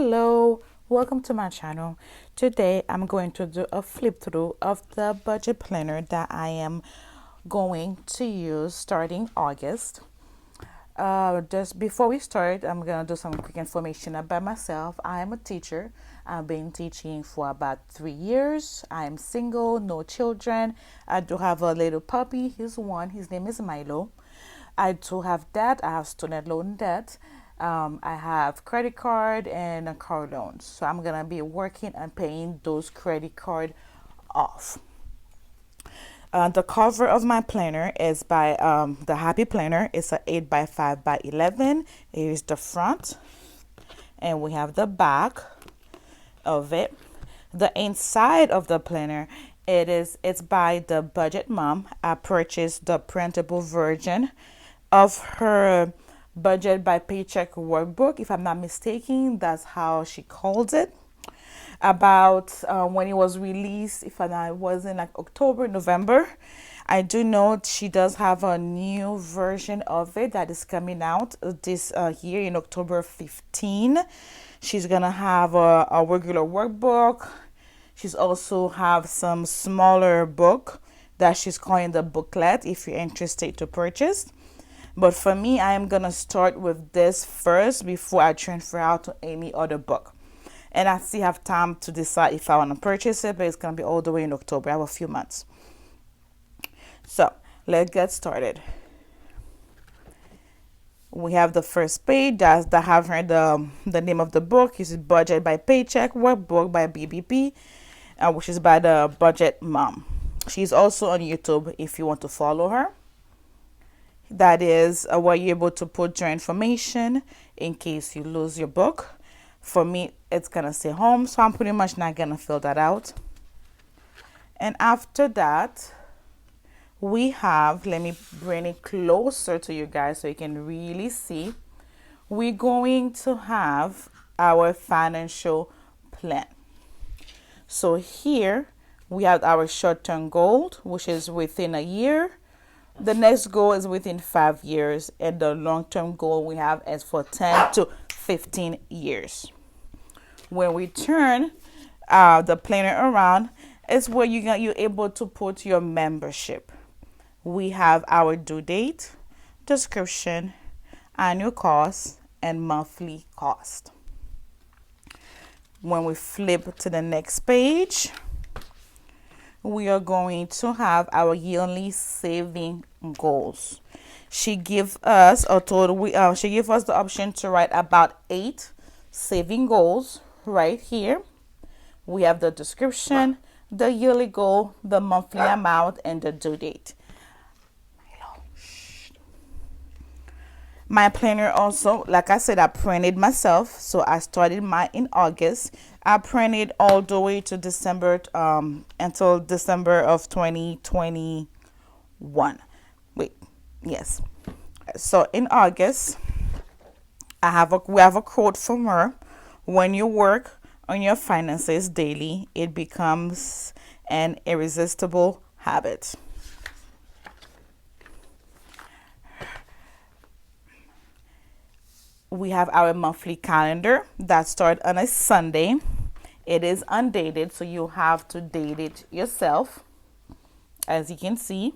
Hello, welcome to my channel. Today I'm going to do a flip through of the budget planner that I am going to use starting August. Just before we start, I'm gonna do some quick information about myself. I am a teacher. I've been teaching for about 3 years. I am single, no children. I do have a little puppy. He's one. His name is Milo. I do have debt. I have student loan debt. I have credit card and a car loan. So I'm gonna be working and paying those credit card off. The cover of my planner is by the Happy Planner. It's a 8 by 5 by 11. It is the front, and we have the back of it. The inside of the planner, it's by the Budget Mom. I purchased the printable version of her budget by paycheck workbook. If I'm not mistaken, that's how she calls it. About when it was released, if I was in like October, November. I do know she does have a new version of it that is coming out this year in October 15. She's gonna have a regular workbook. She's also have some smaller book that she's calling the booklet if you're interested to purchase. But for me, I am gonna start with this first before I transfer out to any other book. And I still have time to decide if I want to purchase it, but it's going to be all the way in October. I have a few months. So let's get started. We have the first page that have her the name of the book is Budget by Paycheck Workbook by BBP, which is by the Budget Mom. She's also on YouTube if you want to follow her. That is where you're able to put your information in case you lose your book. For me, it's gonna stay home, so I'm pretty much not gonna fill that out. And after that, we have, let me bring it closer to you guys so you can really see. We're going to have our financial plan. So here we have our short-term goal, which is within a year. The next goal is within 5 years, and the long-term goal we have is for 10 to 15 years. When we turn the planner around, it's where you're able to put your membership. We have our due date, description, annual cost, and monthly cost. When we flip to the next page, we are going to have our yearly saving goals. She give us a total. She give us the option to write about 8 saving goals right here. We have the description, the yearly goal, the monthly amount, and the due date. My planner also, like I said, I printed myself. So I started mine in August. I printed all the way to December, until December of 2021. Wait, yes. So in August, we have a quote from her. When you work on your finances daily, it becomes an irresistible habit. We have our monthly calendar that starts on a Sunday. It is undated, so you have to date it yourself. As you can see,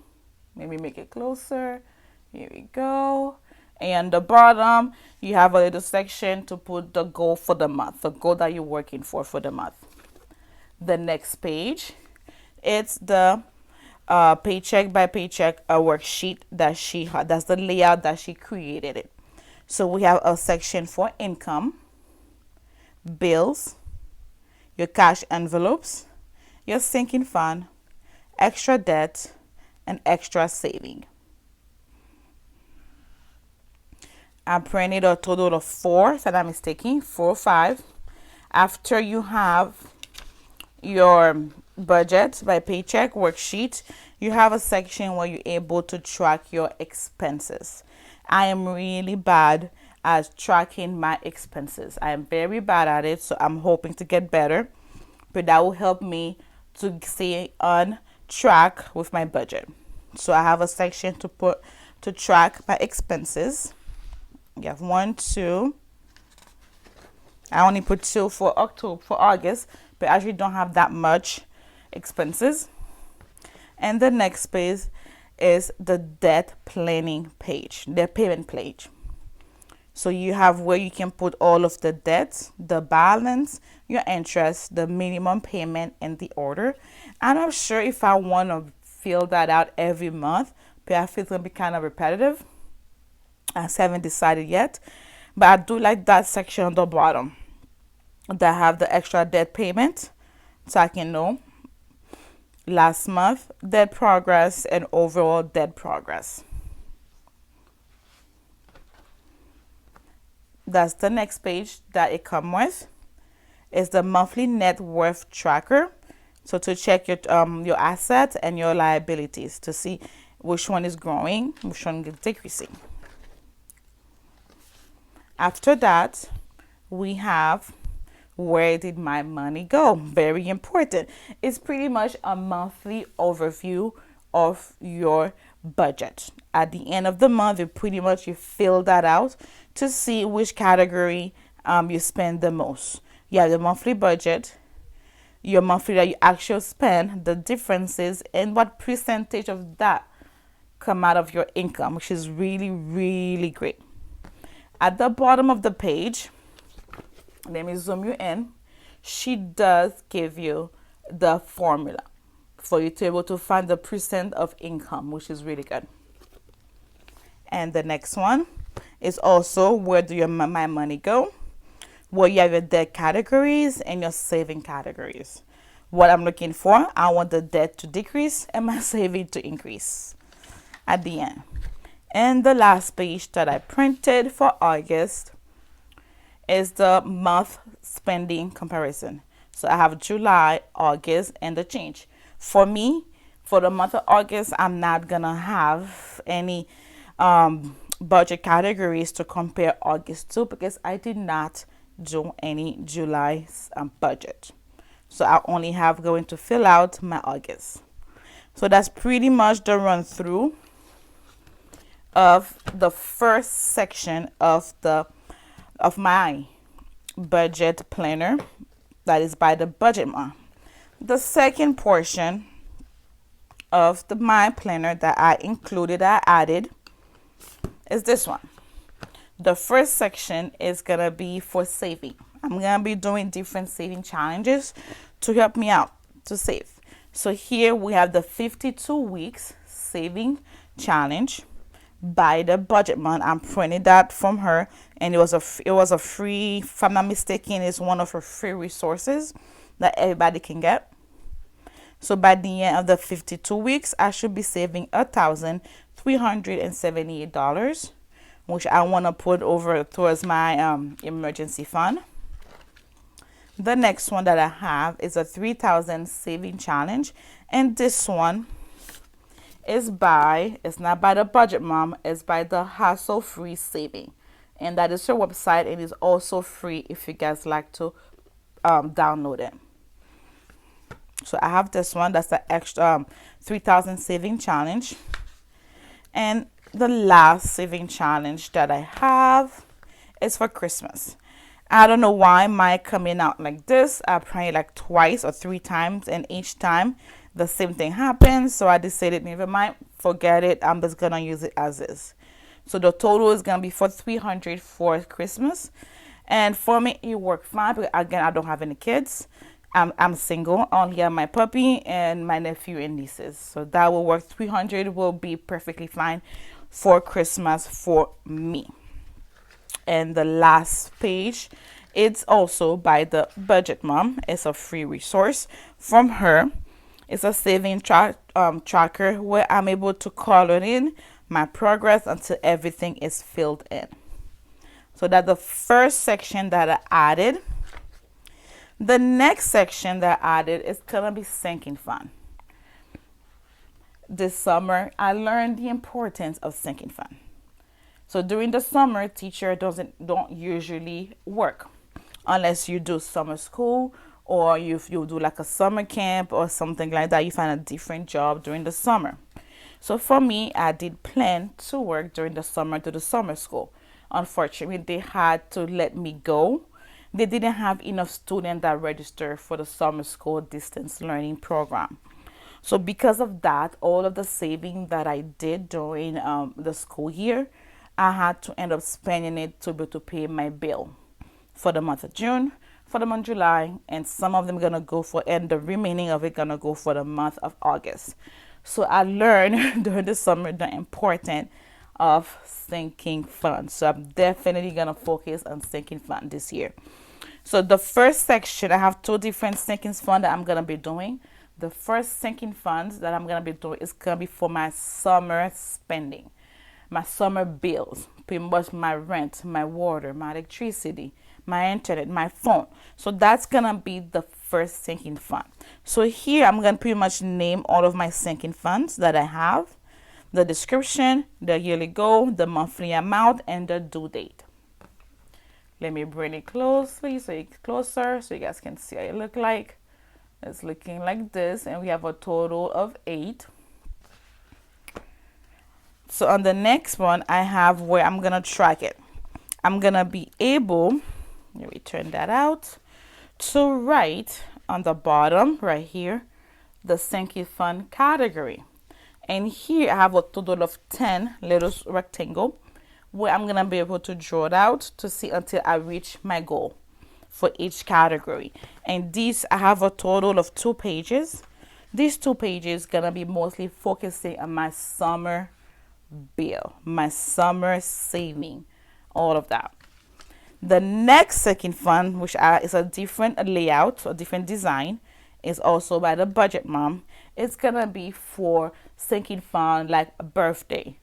maybe make it closer. Here we go. And the bottom, you have a little section to put the goal for the month, the goal that you're working for the month. The next page, it's the paycheck by paycheck worksheet that that's the layout that she created it. So we have a section for income, bills, your cash envelopes, your sinking fund, extra debt, and extra saving. I printed a total of 4, if I'm not mistaken, 4 or 5. After you have your budget by paycheck worksheet, you have a section where you're able to track your expenses. I am really bad at tracking my expenses. I am very bad at it, so I'm hoping to get better. But that will help me to stay on track with my budget. So I have a section to track my expenses. You have 1, 2, I only put two for August, but I actually don't have that much expenses. And the next page is the debt planning page, the payment page. So you have where you can put all of the debts, the balance, your interest, the minimum payment, and the order. I'm not sure if I want to fill that out every month, but I feel it's going to be kind of repetitive. I haven't decided yet, but I do like that section on the bottom that have the extra debt payment, so I can know last month debt progress and overall debt progress. That's the next page that it comes with. Is the monthly net worth tracker. So to check your assets and your liabilities to see which one is growing, which one is decreasing. After that, we have where did my money go? Very important. It's pretty much a monthly overview of your budget. At the end of the month, you fill that out to see which category you spend the most. You have the monthly budget, your monthly that you actually spend, the differences, and what percentage of that come out of your income, which is really, really great. At the bottom of the page, let me zoom you in. She does give you the formula for you to be able to find the percent of income, which is really good. And the next one is also where do my money go? Where you have your debt categories and your saving categories. What I'm looking for, I want the debt to decrease and my saving to increase at the end. And the last page that I printed for August is the month spending comparison. So I have July, August, and the change. For me, for the month of August, I'm not gonna have any budget categories to compare August to because I did not do any July budget. So I only have going to fill out my August. So that's pretty much the run through of the first section of my budget planner that is by the budget month. The second portion of my planner that I added is this one. The first section is gonna be for saving. I'm gonna be doing different saving challenges to help me out to save. So here we have the 52 weeks saving challenge by the budget month. I'm printing that from her, and it was a free, if I'm not mistaken, it's one of her free resources that everybody can get. So by the end of the 52 weeks, I should be saving $1,378, which I want to put over towards my emergency fund. The next one that I have is a 3,000 saving challenge, and this one is it's not by the budget mom, it's by the hassle free saving, and that is her website. It is also free if you guys like to download it. So I have this one, that's the extra 3,000 saving challenge. And the last saving challenge that I have is for Christmas. I don't know why mine coming out like this. I probably like twice or three times, and each time the same thing happens. So I decided, never mind, forget it. I'm just gonna use it as is. So the total is gonna be for $300 for Christmas, and for me it worked fine. But again, I don't have any kids. I'm single. I only have my puppy and my nephew and nieces. So that will work. $300 will be perfectly fine for Christmas for me. And the last page, it's also by the budget mom. It's a free resource from her. It's a saving tracker where I'm able to color in my progress until everything is filled in. So that's the first section that I added. The next section that I added is gonna be sinking fund. This summer, I learned the importance of sinking fund. So during the summer, teacher don't usually work unless you do summer school or you do like a summer camp or something like that. You find a different job during the summer. So for me, I did plan to work during the summer to the summer school. Unfortunately, they had to let me go they didn't have enough students that registered for the summer school distance learning program. So because of that, all of the saving that I did during the school year, I had to end up spending it to be able to pay my bill for the month of June, for the month of July, and some of them gonna go for, and the remaining of it gonna go for the month of August. So I learned during the summer the importance of sinking funds. So I'm definitely gonna focus on sinking fund this year. So the first section, I have two different sinking funds that I'm gonna be doing. The first sinking funds that I'm gonna be doing is gonna be for my summer spending, my summer bills, pretty much my rent, my water, my electricity, my internet, my phone. So that's gonna be the first sinking fund. So here I'm gonna pretty much name all of my sinking funds that I have, the description, the yearly goal, the monthly amount, and the due date. Let me bring it closely closer so you guys can see how it look like. It's looking like this, and we have a total of 8. So on the next one, I have where I'm gonna track it. I'm gonna be able, let me turn that out, to write on the bottom right here the sinking fund category. And here I have a total of 10 little rectangle where I'm gonna be able to draw it out to see until I reach my goal for each category. And these, I have a total of 2 pages. These 2 pages gonna be mostly focusing on my summer bill, my summer saving, all of that. The next sinking fund, which is a different layout, a different design, is also by the budget mom. It's gonna be for sinking fund like a birthday,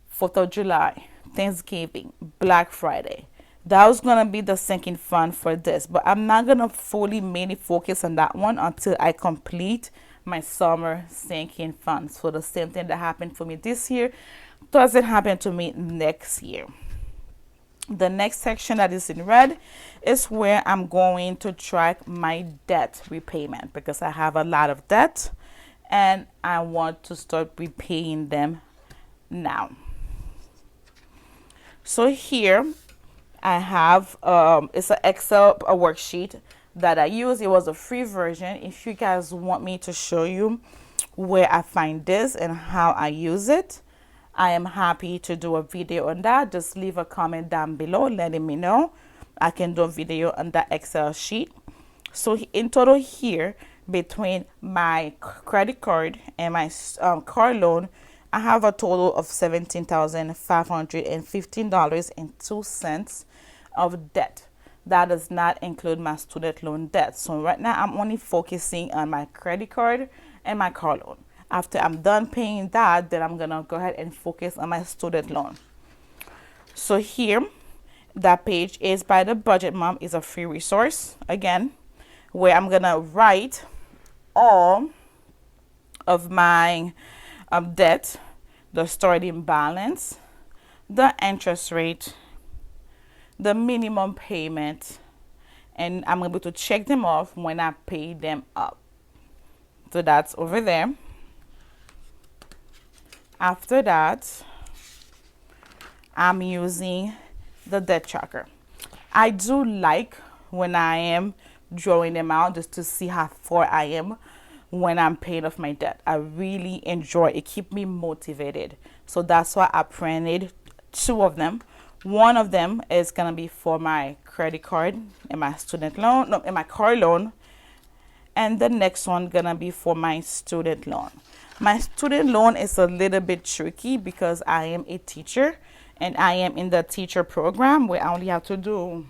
4th of July, Thanksgiving, Black Friday. That was gonna be the sinking fund for this, but I'm not gonna fully mainly focus on that one until I complete my summer sinking fund. So the same thing that happened for me this year doesn't happen to me next year. The next section that is in red is where I'm going to track my debt repayment, because I have a lot of debt and I want to start repaying them now. So here I have it's an Excel worksheet that I use. It was a free version. If you guys want me to show you where I find this and how I use it, I am happy to do a video on that. Just leave a comment down below letting me know. I can do a video on that Excel sheet. So in total here, between my credit card and my car loan, I have a total of $17,515.02 of debt. That does not include my student loan debt. So right now I'm only focusing on my credit card and my car loan. After I'm done paying that, then I'm gonna go ahead and focus on my student loan. So here, that page is by the Budget Mom, is a free resource again, where I'm gonna write all of my debt, the starting balance, the interest rate, the minimum payment, and I'm able to check them off when I pay them up. So that's over there. After that, I'm using the debt tracker. I do like when I am drawing them out just to see how far I am when I'm paying off my debt. I really enjoy it. It keeps me motivated. So that's why I printed 2 of them. One of them is gonna be for my credit card and my student loan, no, and my car loan. And the next one gonna be for my student loan. My student loan is a little bit tricky because I am a teacher and I am in the teacher program where I only have to do,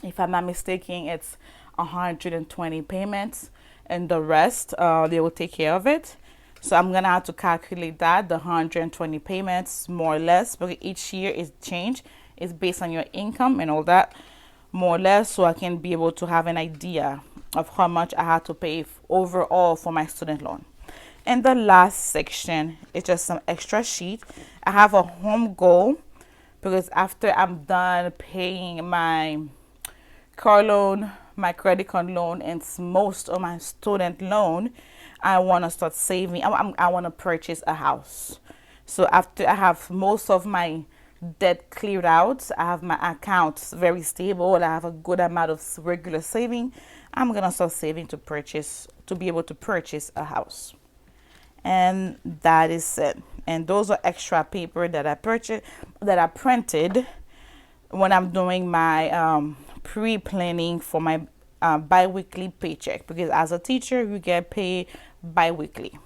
if I'm not mistaken, it's 120 payments, and the rest they will take care of it. So I'm gonna have to calculate that, the 120 payments more or less, because each year is changed. It's based on your income and all that, more or less, so I can be able to have an idea of how much I had to pay overall for my student loan. And the last section is just some extra sheet. I have a home goal because after I'm done paying my car loan, my credit card loan, and most of my student loan, I want to start saving. I want to purchase a house. So after I have most of my debt cleared out, I have my accounts very stable, I have a good amount of regular saving, I'm gonna start saving to be able to purchase a house. And that is it. And those are extra paper that I purchased, that I printed when I'm doing my pre-planning for my bi-weekly paycheck, because as a teacher you get paid bi-weekly.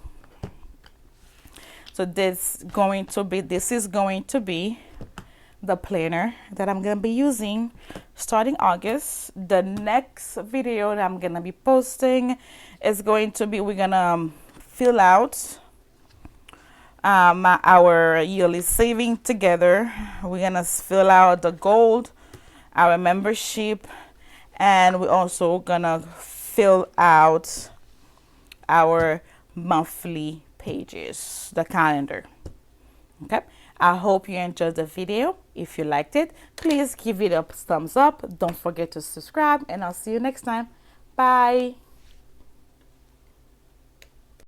So this is going to be the planner that I'm gonna be using starting August. The next video that I'm gonna be posting is going to be, we're gonna fill out our yearly saving together. We're gonna fill out the gold, our membership, and we're also gonna fill out our monthly pages, the calendar. Okay, I hope you enjoyed the video. If you liked it, please give it a thumbs up. Don't forget to subscribe, and I'll see you next time. Bye.